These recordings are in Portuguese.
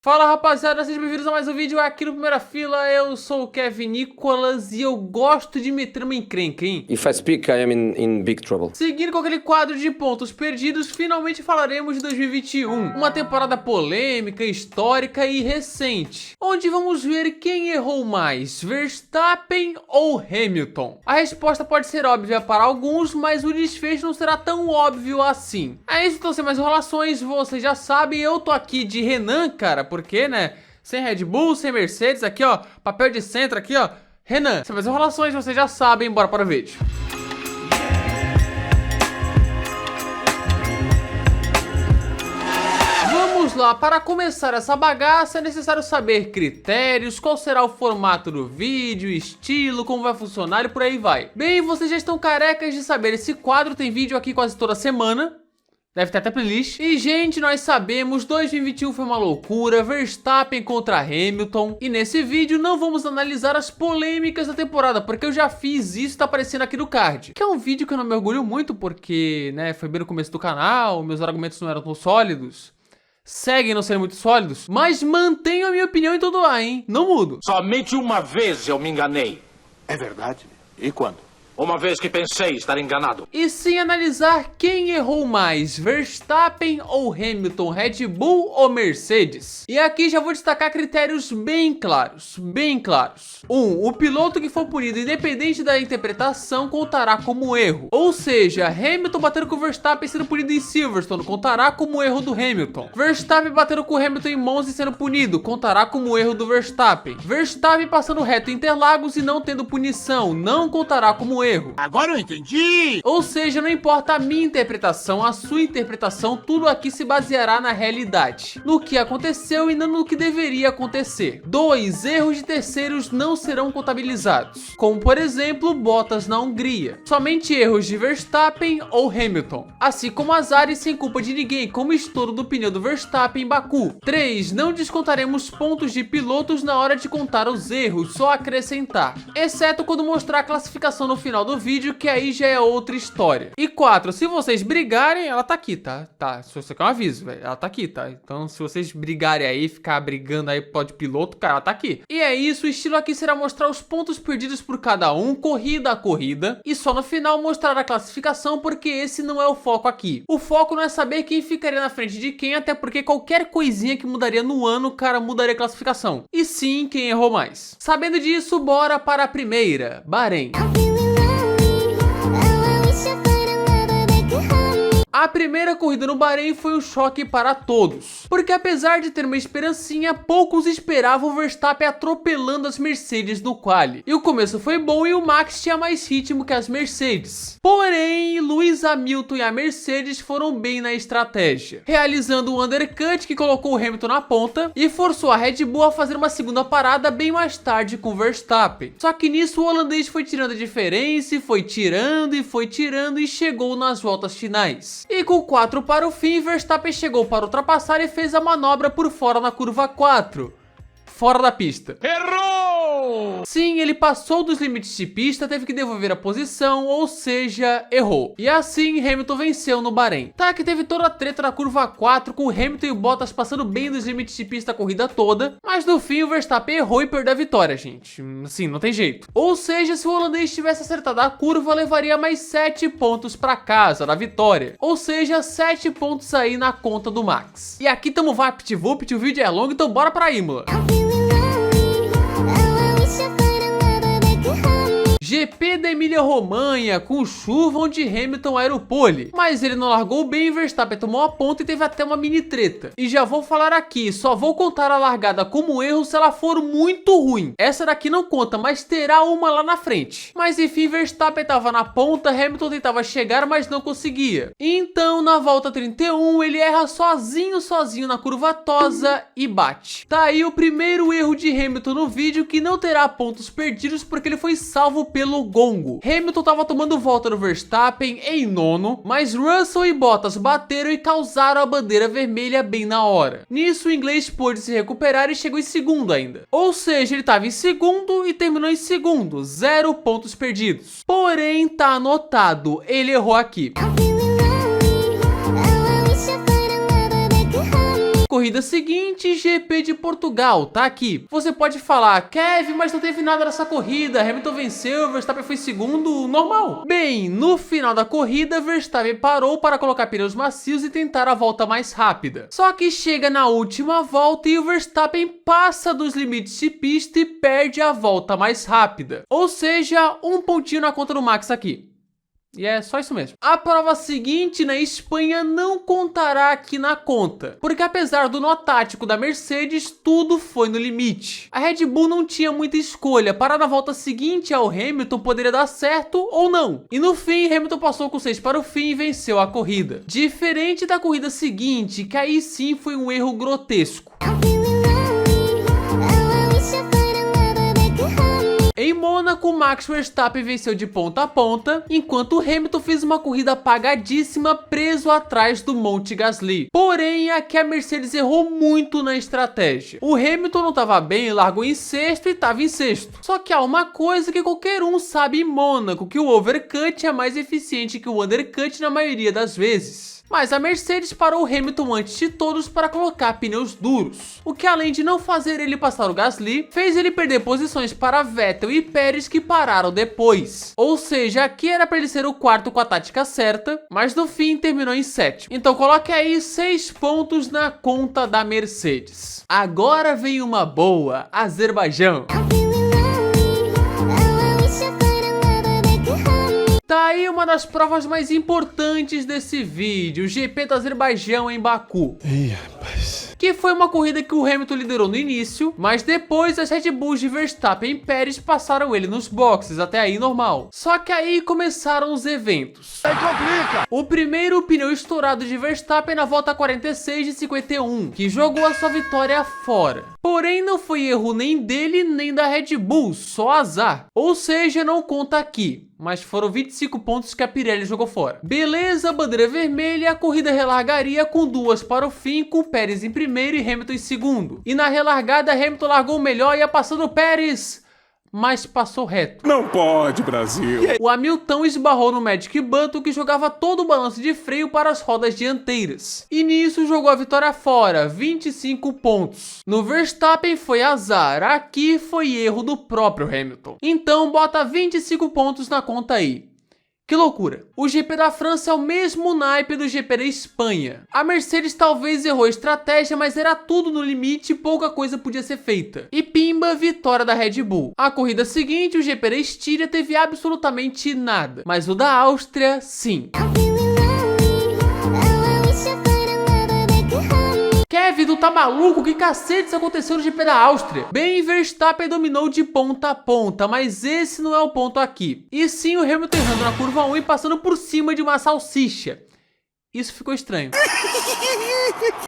Fala rapaziada, sejam bem-vindos a mais um vídeo aqui no Primeira Fila. Eu sou o Kevin Nicolas e eu gosto de meter uma encrenca, hein? If I speak, I am in big trouble. Seguindo com aquele quadro de pontos perdidos, finalmente falaremos de 2021. Uma temporada polêmica, histórica e recente, onde vamos ver quem errou mais, Verstappen ou Hamilton. A resposta pode ser óbvia para alguns, mas o desfecho não será tão óbvio assim. É isso, então sem mais enrolações, vocês já sabem, eu tô aqui de Renan, cara. Porque, né, sem Red Bull, sem Mercedes, aqui ó, papel de centro aqui ó, Renan. Sem mais enrolações, vocês já sabem, bora para o vídeo. Vamos lá, para começar essa bagaça é necessário saber critérios, qual será o formato do vídeo, estilo, como vai funcionar e por aí vai. Bem, vocês já estão carecas de saber, esse quadro tem vídeo aqui quase toda semana. Deve ter até playlist. E gente, nós sabemos, 2021 foi uma loucura, Verstappen contra Hamilton. E nesse vídeo não vamos analisar as polêmicas da temporada, porque eu já fiz isso, tá aparecendo aqui no card. Que é um vídeo que eu não me orgulho muito, porque, né, foi bem no começo do canal, meus argumentos não eram tão sólidos. Seguem não serem muito sólidos, mas mantenho a minha opinião em tudo lá, hein? Não mudo. Somente uma vez eu me enganei. É verdade? E quando? Uma vez que pensei estar enganado. E sim analisar quem errou mais, Verstappen ou Hamilton, Red Bull ou Mercedes. E aqui já vou destacar critérios bem claros, bem claros. 1. O piloto que for punido, independente da interpretação, contará como erro. Ou seja, Hamilton batendo com Verstappen sendo punido em Silverstone, contará como erro do Hamilton. Verstappen batendo com Hamilton em Monza e sendo punido, contará como erro do Verstappen. Verstappen passando reto em Interlagos e não tendo punição, não contará como erro. Agora eu entendi! Ou seja, não importa a minha interpretação, a sua interpretação, tudo aqui se baseará na realidade, no que aconteceu e não no que deveria acontecer. 2. Erros de terceiros não serão contabilizados, como por exemplo, Bottas na Hungria. Somente erros de Verstappen ou Hamilton, assim como azares sem culpa de ninguém, como estouro do pneu do Verstappen em Baku. 3. Não descontaremos pontos de pilotos na hora de contar os erros, só acrescentar, exceto quando mostrar a classificação no final do vídeo, que aí já é outra história. E 4, se vocês brigarem, ela tá aqui, tá? Se você quer um aviso, velho, ela tá aqui, tá? Então se vocês brigarem aí, ficar brigando aí pode piloto, cara, ela tá aqui. E é isso, o estilo aqui será mostrar os pontos perdidos por cada um, corrida a corrida, e só no final mostrar a classificação, porque esse não é o foco aqui. O foco não é saber quem ficaria na frente de quem, até porque qualquer coisinha que mudaria no ano, cara, mudaria a classificação. E sim, quem errou mais. Sabendo disso, bora para a primeira, Bahrein. A primeira corrida no Bahrein foi um choque para todos, porque apesar de ter uma esperancinha, poucos esperavam o Verstappen atropelando as Mercedes no quali. E o começo foi bom e o Max tinha mais ritmo que as Mercedes. Porém, Lewis Hamilton e a Mercedes foram bem na estratégia, realizando um undercut que colocou o Hamilton na ponta e forçou a Red Bull a fazer uma segunda parada bem mais tarde com o Verstappen. Só que nisso o holandês foi tirando a diferença e foi tirando e chegou nas voltas finais. E com 4 para o fim, Verstappen chegou para ultrapassar e fez a manobra por fora na curva 4. Fora da pista. Errou! Sim, ele passou dos limites de pista, teve que devolver a posição, ou seja, errou. E assim, Hamilton venceu no Bahrein. Tá, que teve toda a treta na curva 4, com o Hamilton e o Bottas passando bem dos limites de pista a corrida toda, mas no fim o Verstappen errou e perdeu a vitória, gente. Assim, não tem jeito. Ou seja, se o holandês tivesse acertado a curva, levaria mais 7 pontos pra casa da vitória. Ou seja, 7 pontos aí na conta do Max. E aqui tamo vapt-vupt, o vídeo é longo, então bora pra Imola. GP da Emília-Romanha, com chuva, onde Hamilton era o pole. Mas ele não largou bem, Verstappen tomou a ponta e teve até uma mini treta. E já vou falar aqui, só vou contar a largada como erro se ela for muito ruim. Essa daqui não conta, mas terá uma lá na frente. Mas enfim, Verstappen estava na ponta, Hamilton tentava chegar, mas não conseguia. Então, na volta 31, ele erra sozinho na curva tosa e bate. Tá aí o primeiro erro de Hamilton no vídeo, que não terá pontos perdidos porque ele foi salvo pelo gongo. Hamilton estava tomando volta no Verstappen em nono, mas Russell e Bottas bateram e causaram a bandeira vermelha bem na hora. Nisso o inglês pôde se recuperar e chegou em segundo ainda. Ou seja, ele estava em segundo e terminou em segundo, 0 pontos perdidos. Porém, tá anotado, ele errou aqui. Corrida seguinte, GP de Portugal, tá aqui. Você pode falar, Kevin, mas não teve nada nessa corrida, Hamilton venceu, Verstappen foi segundo, normal. Bem, no final da corrida, Verstappen parou para colocar pneus macios e tentar a volta mais rápida. Só que chega na última volta e o Verstappen passa dos limites de pista e perde a volta mais rápida. Ou seja, um pontinho na conta do Max aqui. E é só isso mesmo. A prova seguinte na Espanha não contará aqui na conta, porque apesar do nó tático da Mercedes, tudo foi no limite. A Red Bull não tinha muita escolha, parar na volta seguinte ao Hamilton poderia dar certo ou não. E no fim, Hamilton passou com 6 para o fim e venceu a corrida. Diferente da corrida seguinte, que aí sim foi um erro grotesco. Em Mônaco, Max Verstappen venceu de ponta a ponta, enquanto Hamilton fez uma corrida apagadíssima preso atrás do Monte Gasly. Porém, aqui a Mercedes errou muito na estratégia. O Hamilton não estava bem, largou em sexto e estava em sexto. Só que há uma coisa que qualquer um sabe em Mônaco, que o overcut é mais eficiente que o undercut na maioria das vezes. Mas a Mercedes parou o Hamilton antes de todos para colocar pneus duros, o que além de não fazer ele passar o Gasly, fez ele perder posições para Vettel e Pérez que pararam depois. Ou seja, aqui era para ele ser o quarto com a tática certa, mas no fim terminou em sétimo. Então coloque aí 6 pontos na conta da Mercedes. Agora vem uma boa, Azerbaijão. Tá aí uma das provas mais importantes desse vídeo, o GP do Azerbaijão em Baku. Ih, rapaz. Que foi uma corrida que o Hamilton liderou no início, mas depois as Red Bulls de Verstappen e Pérez passaram ele nos boxes, até aí normal. Só que aí começaram os eventos. Aí complica. O primeiro, o pneu estourado de Verstappen na volta 46 de 51, que jogou a sua vitória fora. Porém, não foi erro nem dele nem da Red Bull, só azar. Ou seja, não conta aqui. Mas foram 25 pontos que a Pirelli jogou fora. Beleza, bandeira vermelha, a corrida relargaria com 2 para o fim, com Pérez em primeiro e Hamilton em segundo. E na relargada, Hamilton largou o melhor e ia passando o Pérez, mas passou reto. Não pode, Brasil. O Hamilton esbarrou no Magic Button, que jogava todo o balanço de freio para as rodas dianteiras. E nisso jogou a vitória fora, 25 pontos. No Verstappen foi azar, aqui foi erro do próprio Hamilton. Então bota 25 pontos na conta aí. Que loucura. O GP da França é o mesmo naipe do GP da Espanha. A Mercedes talvez errou a estratégia, mas era tudo no limite e pouca coisa podia ser feita. E pimba, vitória da Red Bull. A corrida seguinte, o GP da Estíria, teve absolutamente nada. Mas o da Áustria, sim. Kevin, tu tá maluco? Que cacetes aconteceu no GP da Áustria? Bem, Verstappen dominou de ponta a ponta, mas esse não é o ponto aqui. E sim o Hamilton errando na curva 1 e passando por cima de uma salsicha. Isso ficou estranho.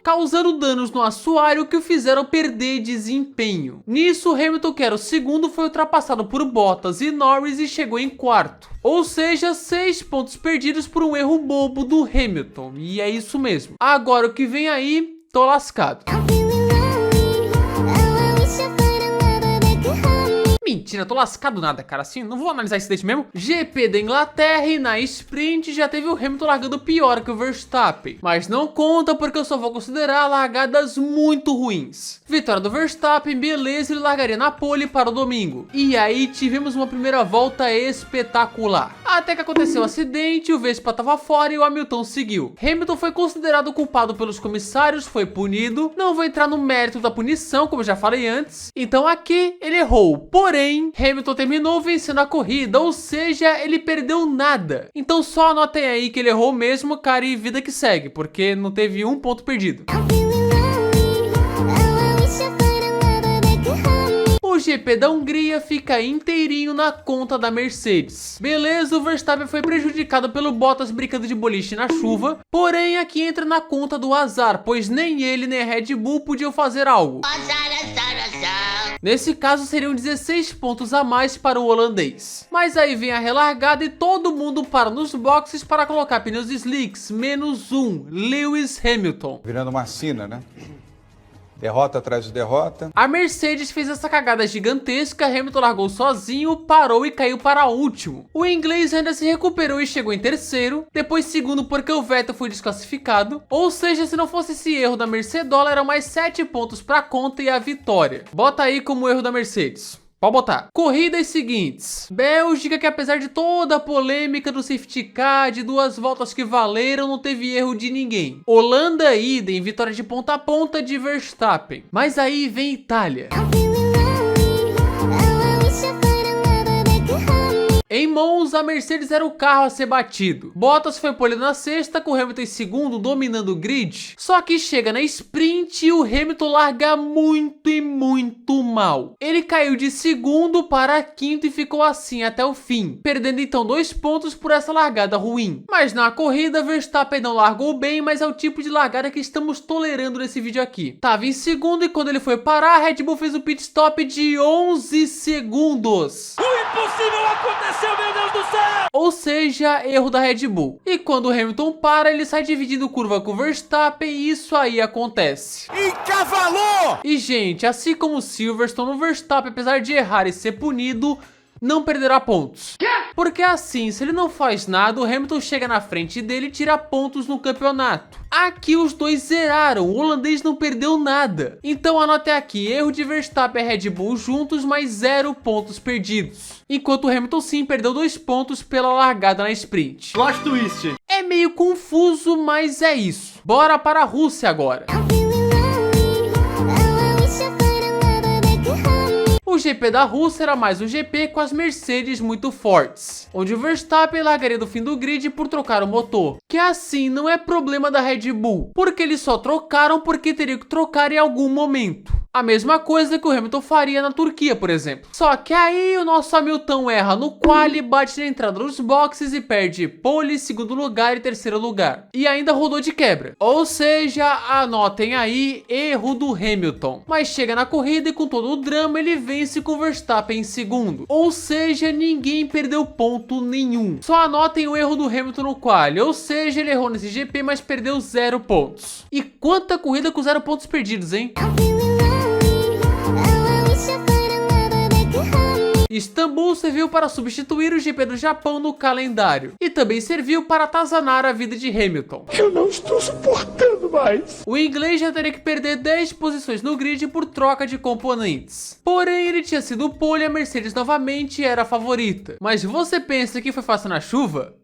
Causando danos no assoalho que o fizeram perder desempenho. Nisso, Hamilton, que era o segundo, foi ultrapassado por Bottas e Norris e chegou em quarto. Ou seja, 6 pontos perdidos por um erro bobo do Hamilton. E é isso mesmo. Agora o que vem aí, tô lascado. Mentira, tô lascado nada, cara. Assim, não vou analisar esse date mesmo. GP da Inglaterra e na sprint já teve o Hamilton largando pior que o Verstappen. Mas não conta porque eu só vou considerar largadas muito ruins. Vitória do Verstappen, beleza, ele largaria na pole para o domingo. E aí tivemos uma primeira volta espetacular. Até que aconteceu o acidente, o Vespa tava fora e o Hamilton seguiu. Hamilton foi considerado culpado pelos comissários, foi punido. Não vou entrar no mérito da punição, como eu já falei antes. Então aqui ele errou. Porém, Hamilton terminou vencendo a corrida, ou seja, ele perdeu nada. Então só anotem aí que ele errou mesmo, cara, e vida que segue, porque não teve um ponto perdido. O GP da Hungria fica inteirinho na conta da Mercedes. Beleza, o Verstappen foi prejudicado pelo Bottas brincando de boliche na chuva, porém aqui entra na conta do azar, pois nem ele nem a Red Bull podiam fazer algo. Nesse caso seriam 16 pontos a mais para o holandês. Mas aí vem a relargada e todo mundo para nos boxes para colocar pneus slicks, menos um, Lewis Hamilton. Virando uma sina, né? Derrota atrás de derrota. A Mercedes fez essa cagada gigantesca, Hamilton largou sozinho, parou e caiu para último. O inglês ainda se recuperou e chegou em terceiro, depois segundo porque o Vettel foi desclassificado, ou seja, se não fosse esse erro da Mercedola, eram mais 7 pontos para a conta e a vitória. Bota aí como erro da Mercedes. Pode botar. Corridas seguintes. Bélgica, que apesar de toda a polêmica do safety car, de 2 voltas que valeram, não teve erro de ninguém. Holanda, idem, vitória de ponta a ponta de Verstappen. Mas aí vem Itália. Em Monza, a Mercedes era o carro a ser batido. Bottas foi polido na sexta, com o Hamilton em segundo, dominando o grid. Só que chega na sprint e o Hamilton larga muito e muito mal. Ele caiu de segundo para quinto e ficou assim até o fim, perdendo então 2 pontos por essa largada ruim. Mas na corrida, Verstappen não largou bem, mas é o tipo de largada que estamos tolerando nesse vídeo aqui. Tava em segundo e quando ele foi parar, a Red Bull fez o pit stop de 11 segundos. O impossível aconteceu, meu Deus do céu! Ou seja, erro da Red Bull. E quando o Hamilton para, ele sai dividindo curva com o Verstappen e isso aí acontece. Encavalou! E gente, assim como o Silverstone, o Verstappen, apesar de errar e ser punido, não perderá pontos. Porque assim, se ele não faz nada, o Hamilton chega na frente dele e tira pontos no campeonato. Aqui os dois zeraram, o holandês não perdeu nada. Então anote aqui, erro de Verstappen e Red Bull juntos, mais 0 pontos perdidos. Enquanto o Hamilton sim perdeu 2 pontos pela largada na sprint. Plot twist. É meio confuso, mas é isso. Bora para a Rússia agora. O GP da Rússia era mais um GP com as Mercedes muito fortes, onde o Verstappen largaria do fim do grid por trocar o motor, que assim não é problema da Red Bull, porque eles só trocaram porque teriam que trocar em algum momento. A mesma coisa que o Hamilton faria na Turquia, por exemplo. Só que aí o nosso Hamilton erra no quali, bate na entrada dos boxes e perde pole, segundo lugar e terceiro lugar. E ainda rodou de quebra. Ou seja, anotem aí, erro do Hamilton. Mas chega na corrida e com todo o drama ele vence com o Verstappen em segundo. Ou seja, ninguém perdeu ponto nenhum. Só anotem o erro do Hamilton no quali. Ou seja, ele errou nesse GP, mas perdeu 0 pontos. E quanta corrida com 0 pontos perdidos, hein? Istambul serviu para substituir o GP do Japão no calendário e também serviu para atazanar a vida de Hamilton. Eu não estou suportando mais. O inglês já teria que perder 10 posições no grid por troca de componentes. Porém, ele tinha sido pole e a Mercedes novamente era a favorita. Mas você pensa que foi fácil na chuva?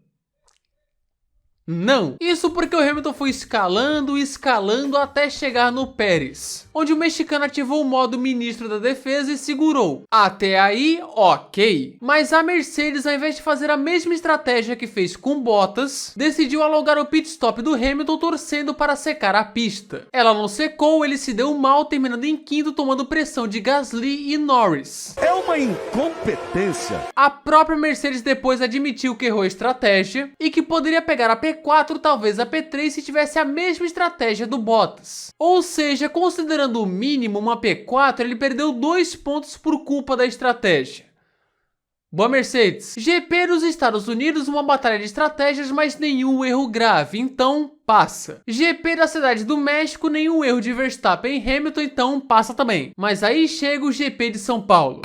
Não. Isso porque o Hamilton foi escalando e escalando até chegar no Pérez, onde o mexicano ativou o modo ministro da defesa e segurou. Até aí, ok. Mas a Mercedes, ao invés de fazer a mesma estratégia que fez com Bottas, decidiu alongar o pit stop do Hamilton torcendo para secar a pista. Ela não secou, ele se deu mal, terminando em quinto, tomando pressão de Gasly e Norris. É uma incompetência. A própria Mercedes depois admitiu que errou a estratégia e que poderia pegar a P4, talvez a P3, se tivesse a mesma estratégia do Bottas. Ou seja, considerando o mínimo uma P4, ele perdeu 2 pontos por culpa da estratégia. Boa Mercedes. GP dos Estados Unidos, uma batalha de estratégias, mas nenhum erro grave, então passa. GP da Cidade do México, nenhum erro de Verstappen e Hamilton, então passa também. Mas aí chega o GP de São Paulo.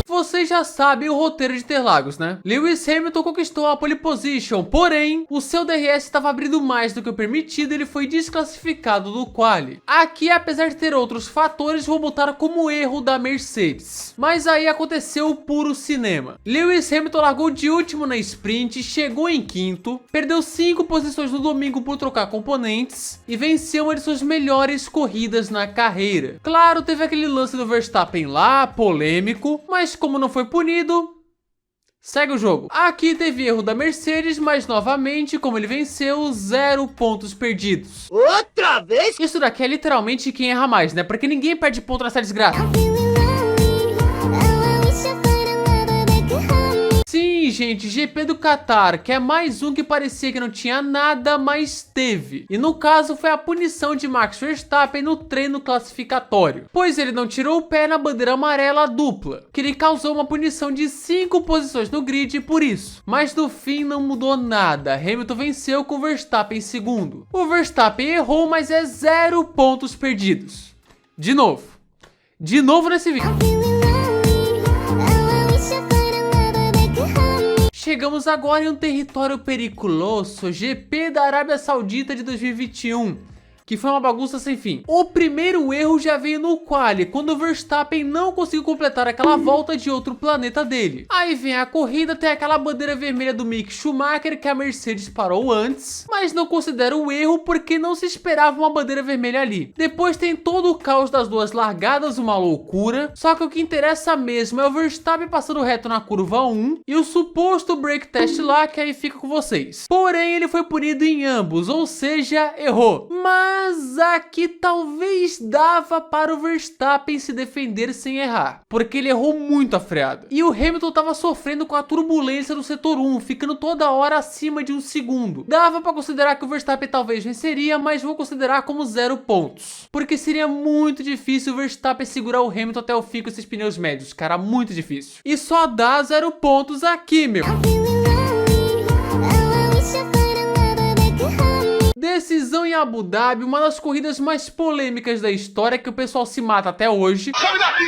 Vocês já sabem o roteiro de Interlagos, né? Lewis Hamilton conquistou a pole position, porém, o seu DRS estava abrindo mais do que o permitido e ele foi desclassificado do quali. Aqui, apesar de ter outros fatores, vou botar como erro da Mercedes. Mas aí aconteceu o puro cinema. Lewis Hamilton largou de último na sprint, chegou em quinto, perdeu 5 posições no domingo por trocar componentes e venceu uma de suas melhores corridas na carreira. Claro, teve aquele lance do Verstappen lá, polêmico, mas como não foi punido, segue o jogo. Aqui teve erro da Mercedes, mas novamente, como ele venceu, 0 pontos perdidos. Outra vez? Isso daqui é literalmente quem erra mais, né? Porque ninguém perde ponto nessa desgraça. Sim, gente, GP do Qatar, que é mais um que parecia que não tinha nada, mas teve. E no caso foi a punição de Max Verstappen no treino classificatório, pois ele não tirou o pé na bandeira amarela dupla, que lhe causou uma punição de 5 posições no grid por isso. Mas no fim não mudou nada, Hamilton venceu com Verstappen em segundo. O Verstappen errou, mas é 0 pontos perdidos. De novo nesse vídeo. Chegamos agora em um território periculoso, GP da Arábia Saudita de 2021. Que foi uma bagunça sem fim. O primeiro erro já veio no quali, quando o Verstappen não conseguiu completar aquela volta de outro planeta dele. Aí vem a corrida, tem aquela bandeira vermelha do Mick Schumacher que a Mercedes parou antes, mas não considera o erro porque não se esperava uma bandeira vermelha ali. Depois tem todo o caos das duas largadas, uma loucura, só que o que interessa mesmo é o Verstappen passando reto na curva 1 e o suposto break test lá, que aí fica com vocês. Porém, ele foi punido em ambos, ou seja, errou. Mas aqui talvez dava para o Verstappen se defender sem errar, porque ele errou muito a freada. E o Hamilton estava sofrendo com a turbulência do setor 1, ficando toda hora acima de 1 segundo. Dava para considerar que o Verstappen talvez venceria, mas vou considerar como 0 pontos, porque seria muito difícil o Verstappen segurar o Hamilton até o fim com esses pneus médios, cara, muito difícil. E só dá 0 pontos aqui, meu. Decisão em Abu Dhabi, uma das corridas mais polêmicas da história, que o pessoal se mata até hoje. Sobe daqui!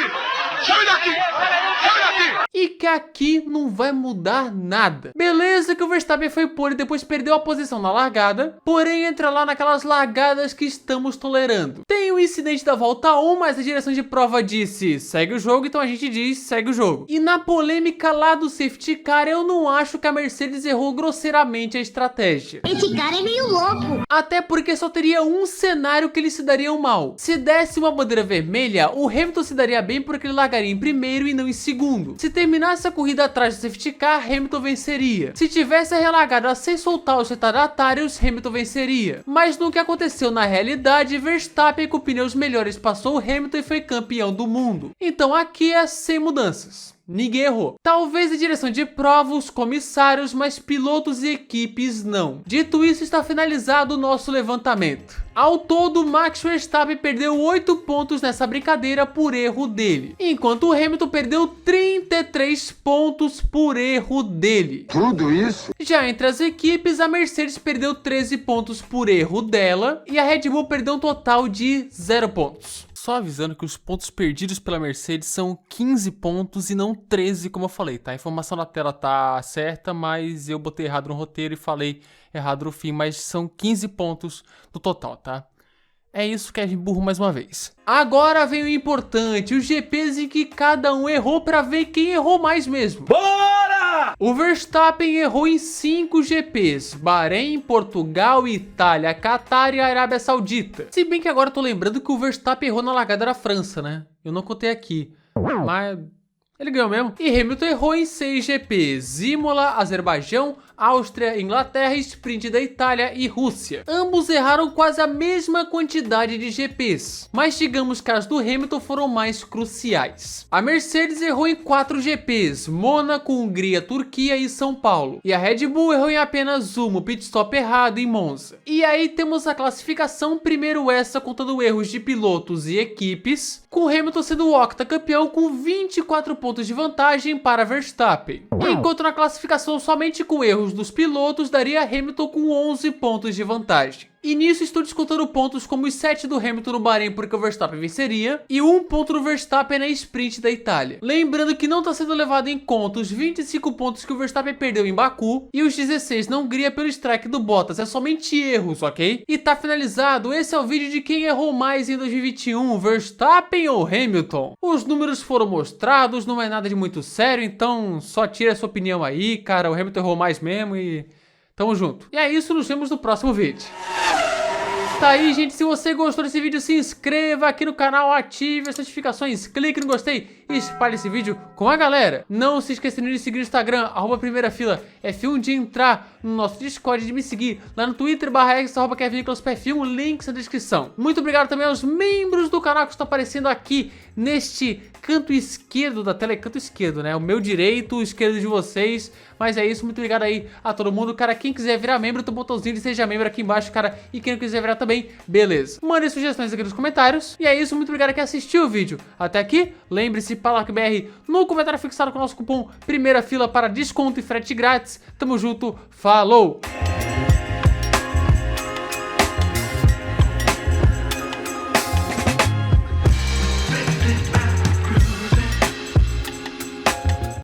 Sobe daqui! Sobe daqui! E que aqui não vai mudar nada. Beleza que o Verstappen foi pole e depois perdeu a posição na largada, porém entra lá naquelas largadas que estamos tolerando. Tem o incidente da volta 1, mas a direção de prova disse segue o jogo, então a gente diz segue o jogo. E na polêmica lá do safety car, eu não acho que a Mercedes errou grosseiramente a estratégia. Esse cara é meio louco. Até porque só teria um cenário que eles se dariam mal. Se desse uma bandeira vermelha, o Hamilton se daria bem porque ele largaria em primeiro e não em segundo. Se terminasse a corrida atrás do safety car, Hamilton venceria. Se tivesse a relargada sem soltar os retardatários, Hamilton venceria. Mas no que aconteceu na realidade, Verstappen com pneus melhores passou o Hamilton e foi campeão do mundo. Então aqui é sem mudanças. Ninguém errou. Talvez a direção de prova, os comissários, mas pilotos e equipes não. Dito isso, está finalizado o nosso levantamento. Ao todo, Max Verstappen perdeu 8 pontos nessa brincadeira por erro dele, enquanto o Hamilton perdeu 33 pontos por erro dele. Tudo isso? Já entre as equipes, a Mercedes perdeu 13 pontos por erro dela e a Red Bull perdeu um total de 0 pontos. Só avisando que os pontos perdidos pela Mercedes são 15 pontos e não 13, como eu falei, tá? A informação na tela tá certa, mas eu botei errado no roteiro e falei errado no fim, mas são 15 pontos no total, tá? É isso, Kevin Burro, mais uma vez. Agora vem o importante, os GPs em que cada um errou pra ver quem errou mais mesmo. Bora! O Verstappen errou em 5 GPs, Bahrein, Portugal, Itália, Qatar e Arábia Saudita. Se bem que agora eu tô lembrando que o Verstappen errou na largada da França, né? Eu não contei aqui, mas ele ganhou mesmo. E Hamilton errou em 6 GPs, Imola, Azerbaijão, Áustria, Inglaterra, Sprint da Itália e Rússia. Ambos erraram quase a mesma quantidade de GPs, mas digamos que as do Hamilton foram mais cruciais. A Mercedes errou em 4 GPs, Mônaco, Hungria, Turquia e São Paulo. E a Red Bull errou em apenas uma, o pit stop errado em Monza. E aí temos a classificação, primeiro essa contando erros de pilotos e equipes, com Hamilton sendo o octacampeão com 24 pontos de vantagem para Verstappen. Enquanto na classificação somente com erros dos pilotos daria Hamilton com 11 pontos de vantagem. E nisso estou descontando pontos como os 7 do Hamilton no Bahrein porque o Verstappen venceria e 1 ponto do Verstappen na sprint da Itália. Lembrando que não está sendo levado em conta os 25 pontos que o Verstappen perdeu em Baku e os 16 na Hungria pelo strike do Bottas, é somente erros, ok? E tá finalizado, esse é o vídeo de quem errou mais em 2021, Verstappen ou Hamilton. Os números foram mostrados, não é nada de muito sério, então só tira a sua opinião aí, cara, o Hamilton errou mais mesmo e tamo junto. E é isso, nos vemos no próximo vídeo. tá aí, gente. Se você gostou desse vídeo, se inscreva aqui no canal, ative as notificações, clique no gostei e espalhe esse vídeo com a galera. Não se esqueça de seguir no Instagram, @primeirafila F1, de entrar no nosso Discord, de me seguir lá no Twitter, /x, @KevinNicolasPF1, links na descrição. Muito obrigado também aos membros do canal que estão aparecendo aqui neste canto esquerdo da tela, canto esquerdo, né? O meu direito, o esquerdo de vocês. Mas é isso, muito obrigado aí a todo mundo. Cara, quem quiser virar membro, tem um botãozinho de seja membro aqui embaixo, cara. E quem não quiser virar também, beleza. Mandem sugestões aqui nos comentários. E é isso, muito obrigado a quem assistiu o vídeo até aqui. Lembre-se, PalarcBR no comentário fixado com o nosso cupom Primeira Fila para desconto e frete grátis. Tamo junto, falou!